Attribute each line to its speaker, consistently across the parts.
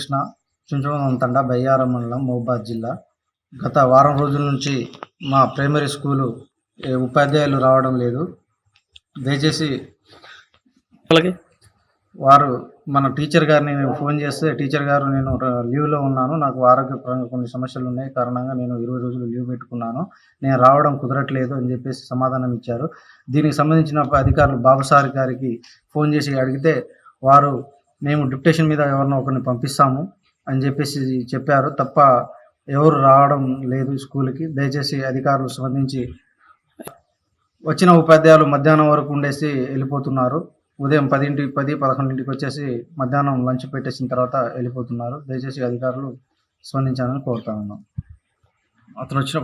Speaker 1: బాలకృష్ణ, చుంచుగొంద తండా, బయ్యారం మండలం, మహబూబాబాద్ జిల్లా. గత వారం రోజుల నుంచి మా ప్రైమరీ స్కూలు ఉపాధ్యాయులు రావడం లేదు. దయచేసి వారు మన టీచర్ గారిని నేను ఫోన్ చేస్తే, టీచర్ గారు నేను లీవ్లో ఉన్నాను, నాకు ఆరోగ్యపరంగా కొన్ని సమస్యలు ఉన్నాయి కారణంగా నేను 20 రోజులు లీవ్ పెట్టుకున్నాను, నేను రావడం కుదరట్లేదు అని చెప్పేసి సమాధానం ఇచ్చారు. దీనికి సంబంధించిన అధికారులు బాబు సార్ గారికి ఫోన్ చేసి అడిగితే వారు మేము డిప్యుటేషన్ మీద ఎవరినో ఒకరిని పంపిస్తాము అని చెప్పేసి చెప్పారు తప్ప ఎవరు రావడం లేదు స్కూల్కి. దయచేసి అధికారులు స్పందించి వచ్చిన ఉపాధ్యాయులు మధ్యాహ్నం వరకు ఉండేసి వెళ్ళిపోతున్నారు. ఉదయం 10-11 వచ్చేసి మధ్యాహ్నం లంచ్ పెట్టేసిన తర్వాత వెళ్ళిపోతున్నారు. దయచేసి అధికారులు స్పందించాలని కోరుతా ఉన్నాం. అతను వచ్చిన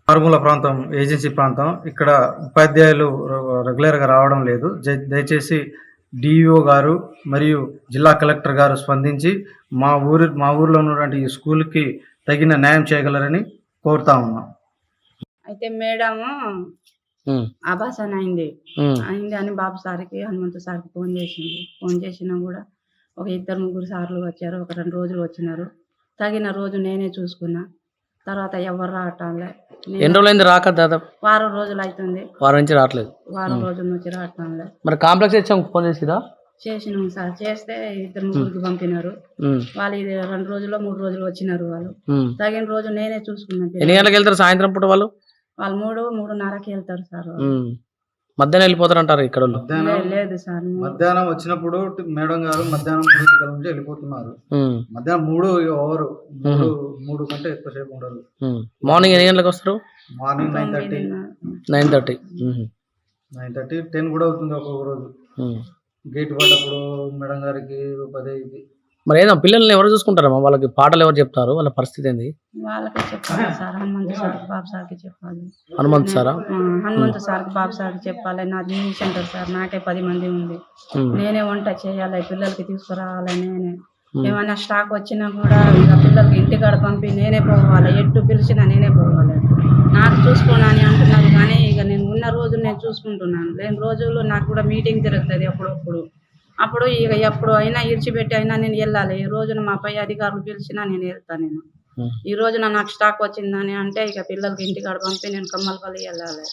Speaker 1: మారుమూల ప్రాంతం, ఏజెన్సీ ప్రాంతం, ఇక్కడ ఉపాధ్యాయులు రెగ్యులర్గా రావడం లేదు. దయచేసి డిఈఓ గారు మరియు జిల్లా కలెక్టర్ గారు స్పందించి మా ఊరిలో ఉన్నటువంటి ఈ స్కూల్కి తగిన న్యాయం చేయగలరని కోరుతా ఉన్నాం.
Speaker 2: అయితే మేడము ఆభాసన అయింది అని బాబు సార్కి, హనుమంతు సార్కి ఫోన్ చేసినా కూడా ఒక 2-3 సార్లు వచ్చారు. ఒక 2 రోజులు వచ్చినారు. తగిన రోజు నేనే చూసుకున్నా. తర్వాత ఎవరు రావట్లే.
Speaker 3: ఎన్ని రోజులైంది రాక? దాదాపు
Speaker 2: వారం రోజులు అవుతుంది.
Speaker 3: వారం నుంచి రావట్లేదు.
Speaker 2: వారం రోజుల నుంచి రావట్లే.
Speaker 3: మరి కాంప్లెక్స్ హెచ్ఎం ఫోన్ చేసిరా?
Speaker 2: చేసినాం సార్. చేస్తే 2-3 పంపినారు. వాళ్ళు 2 రోజులు 3 రోజులు వచ్చినారు. వాళ్ళు తగిన రోజు నేనే చూసుకున్నాను.
Speaker 3: ఎన్ని గంటలకు వెళ్తారు సాయంత్రం పూట? వాళ్ళు
Speaker 2: 3-3:30కి వెళ్తారు సార్.
Speaker 3: మధ్యాహ్నం వెళ్ళిపోతారు అంటారు ఇక్కడ?
Speaker 2: లేదు సార్,
Speaker 1: మధ్యాహ్నం వచ్చినప్పుడు మేడం గారు మధ్యాహ్నం 3 నుంచి వెళ్ళిపోతున్నారు. మధ్యాహ్నం 3 కంటే ఎక్కువసేపు ఉండరు.
Speaker 3: మార్నింగ్ ఎన్ని గంటలకు వస్తారు?
Speaker 1: మార్నింగ్
Speaker 3: 9:30
Speaker 1: 10 కూడా అవుతుంది ఒక్కొక్క రోజు. గేట్ పడ్డప్పుడు మేడం గారికి 10.
Speaker 3: మరి ఏదో పిల్లల్ని ఎవరు చూసుకుంటారమ్మా? వాళ్ళకి పాటలు ఎవరు చెప్తారు? వాళ్ళ పరిస్థితి ఏంది?
Speaker 2: వాళ్ళకే చెప్పాలి సార్. హనుమంతు సార్కి, బాబు సార్కి చెప్పాలి.
Speaker 3: హనుమంతు సారా?
Speaker 2: హనుమంతు సార్కి, బాబు సార్కి చెప్పాలి. నాది న్యూ సెంటర్ సార్. నాకే 10 మంది ఉంది. నేనే వంట చేయాలి, పిల్లలకి తీసుకురావాలి. నేనే ఏమైనా స్టాక్ వచ్చినా కూడా ఇక పిల్లలకి ఇంటికాడ పంపి నేనే పోవాలి. ఎట్టు పిలిచినా నేనే పోవాలి. నాకు చూసుకోను అని అంటున్నారు కానీ ఇక నేను ఉన్న రోజులు నేను చూసుకుంటున్నాను. లేని రోజులు నాకు కూడా మీటింగ్ జరుగుతుంది అప్పుడు ఇక ఎప్పుడు అయినా ఇడిచిపెట్టి అయినా నేను వెళ్ళాలి. ఈ రోజున మా పై అధికారులు పిలిచినా నేను వెళ్తాను. నేను ఈ రోజున నాకు స్టాక్ వచ్చిందని అంటే ఇక పిల్లలకి ఇంటికాడ పంపి నేను కమ్మలపల్లి వెళ్ళాలి.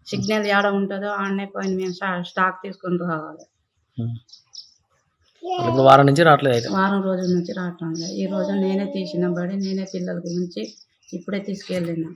Speaker 2: సిగ్నల్ ఏడ ఉంటుందో ఆడనే పోయి మేము స్టాక్ తీసుకొని రావాలి.
Speaker 3: వారం నుంచి రావట్లేదు.
Speaker 2: వారం రోజుల నుంచి రావటం లేదు. ఈ రోజు నేనే తీసిన బడి నేనే పిల్లలకి ఉంచి ఇప్పుడే తీసుకెళ్ళినా.